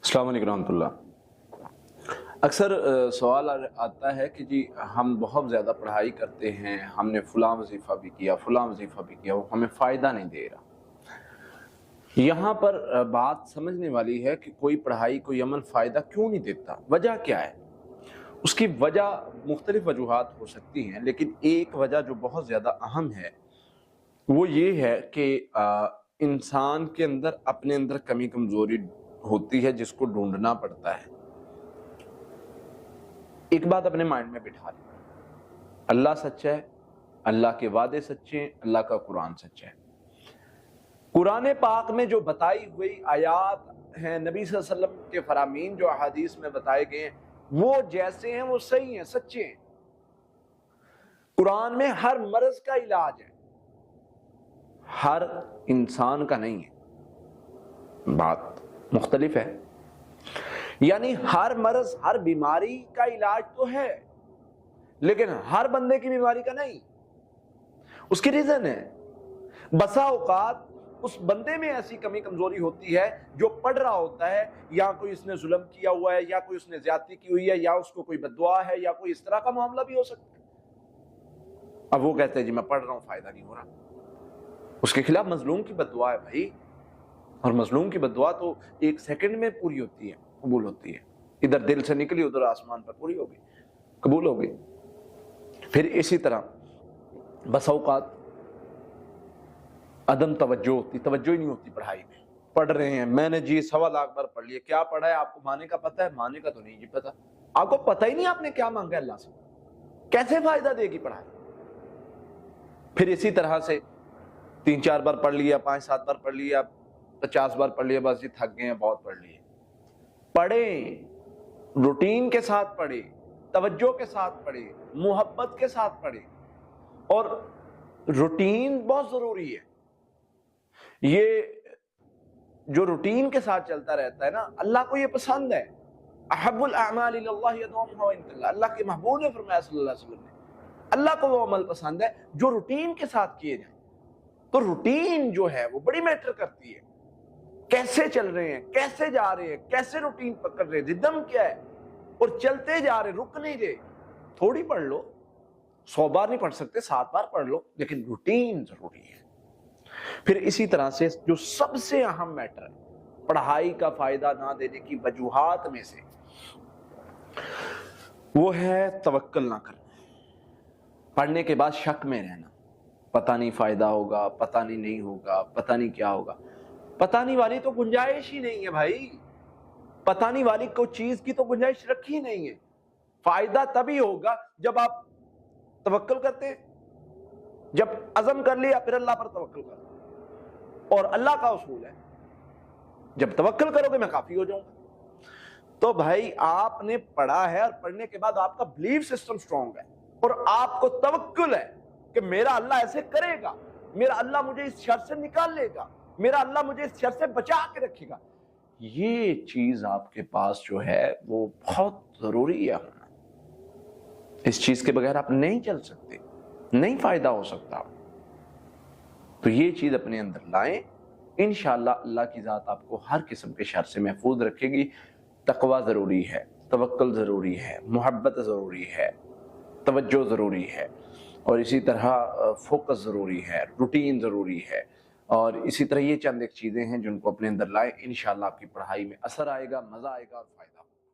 अस्सलाम वालेकुम रहमतुल्लाह। अक्सर सवाल आता है कि जी हम बहुत ज़्यादा पढ़ाई करते हैं, हमने फ़लाँ वजीफ़ा भी किया, फ़लाँ वजीफ़ा भी किया, वो हमें फ़ायदा नहीं दे रहा। यहाँ पर बात समझने वाली है कि कोई पढ़ाई, कोई अमल फ़ायदा क्यों नहीं देता, वजह क्या है? उसकी वजह मुख्तलिफ़ वजूहात हो सकती हैं, लेकिन एक वजह जो बहुत ज़्यादा अहम है वो ये है कि इंसान के अंदर अपने अंदर कमी कमज़ोरी होती है जिसको ढूंढना पड़ता है। एक बात अपने माइंड में बिठा लें, अल्लाह सच्चा है, अल्लाह के वादे सच्चे हैं, अल्लाह का कुरान सच्चा है। कुरान पाक में जो बताई हुई आयात हैं, नबी सल्लल्लाहु अलैहि वसल्लम के फरामीन जो अहादीस में बताए गए हैं, वो जैसे हैं वो सही हैं, सच्चे हैं। कुरान में हर मर्ज का इलाज है, हर इंसान का नहीं है। बात मुख्तलिफ है, यानी हर मर्ज, हर बीमारी का इलाज तो है, लेकिन हर बंदे की बीमारी का नहीं। उसकी रीजन है, बसा औकात उस बंदे में ऐसी कमी कमजोरी होती है जो पढ़ रहा होता है, या कोई इसने जुल्म किया हुआ है, या कोई उसने ज्यादती की हुई है, या उसको कोई बददुआ है, या कोई इस तरह का मामला भी हो सकता है। अब वो कहते हैं जी मैं पढ़ रहा हूं, फायदा नहीं हो रहा। उसके खिलाफ मजलूम की बददुआ है भाई, और मजलूम की बददुआ तो एक सेकंड में पूरी होती है, कबूल होती है। इधर दिल से निकली, उधर आसमान पर पूरी होगी, कबूल होगी। फिर इसी तरह बस औकात अदम तवज्जो होती, तवज्जो ही नहीं होती पढ़ाई में। पढ़ रहे हैं, मैंने जी 1.25 लाख बार पढ़ लिया, क्या पढ़ा है आपको माने का पता है? माने का तो नहीं जी पता। आपको पता ही नहीं आपने क्या मांगा अल्लाह से, कैसे फायदा देगी पढ़ाई? फिर इसी तरह से 3-4 बार पढ़ लिया, 5-7 बार पढ़ लिया, 50 बार पढ़ लिया, बस ये थक गए हैं, बहुत पढ़ लिए। पढ़े, रूटीन के साथ पढ़े, तवज्जो के साथ पढ़े, मोहब्बत के साथ पढ़े। और रूटीन बहुत जरूरी है। ये जो रूटीन के साथ चलता रहता है ना, अल्लाह को ये पसंद है। अहब्बुल अअमाल इलल्लाह यदूमुहा इंदल्लाह, अल्लाह के महबूब ने फरमाया सल्लल्लाहु अलैहि वसल्लम ने, अल्लाह को वो अमल पसंद है जो रूटीन के साथ किए जाए। तो रूटीन जो है वो बड़ी मैटर करती है। कैसे चल रहे हैं, कैसे जा रहे हैं, कैसे रूटीन पकड़ रहे हैं, रिदम क्या है, और चलते जा रहे, रुक नहीं रहे। थोड़ी पढ़ लो, 100 बार नहीं पढ़ सकते, 7 बार पढ़ लो, लेकिन रूटीन जरूरी है। फिर इसी तरह से जो सबसे अहम मैटर है पढ़ाई का फायदा ना देने की वजूहात में से, वो है तवक्कुल ना करना। पढ़ने के बाद शक में रहना, पता नहीं फायदा होगा, पता नहीं होगा, पता नहीं क्या होगा। पता नहीं वाली तो गुंजाइश ही नहीं है भाई, पता नहीं वाली कोई चीज की तो गुंजाइश रखी नहीं है। फायदा तभी होगा जब आप तवक्कुल करते हैं, जब अज़म कर लिया फिर अल्लाह पर तवक्कुल कर। और अल्लाह का उसूल है, जब तवक्कुल करोगे मैं काफी हो जाऊंगा। तो भाई आपने पढ़ा है, और पढ़ने के बाद आपका बिलीफ सिस्टम स्ट्रांग है, और आपको तवक्कुल है कि मेरा अल्लाह ऐसे करेगा, मेरा अल्लाह मुझे इस शर से निकाल लेगा, मेरा अल्लाह मुझे इस शर से बचा के रखेगा। ये चीज आपके पास जो है वो बहुत जरूरी है होना। इस चीज के बगैर आप नहीं चल सकते, नहीं फायदा हो सकता। तो ये चीज अपने अंदर लाएं, इंशाअल्लाह अल्लाह की जात आपको हर किस्म के शर से महफूज रखेगी। तकवा जरूरी है, तवक्कुल जरूरी है, मोहब्बत जरूरी है, तवज्जो जरूरी है, और इसी तरह फोकस जरूरी है, रूटीन जरूरी है। और इसी तरह ये चंद एक चीजें हैं जिनको अपने अंदर लाएं, इंशाअल्लाह आपकी पढ़ाई में असर आएगा, मजा आएगा और फायदा होगा।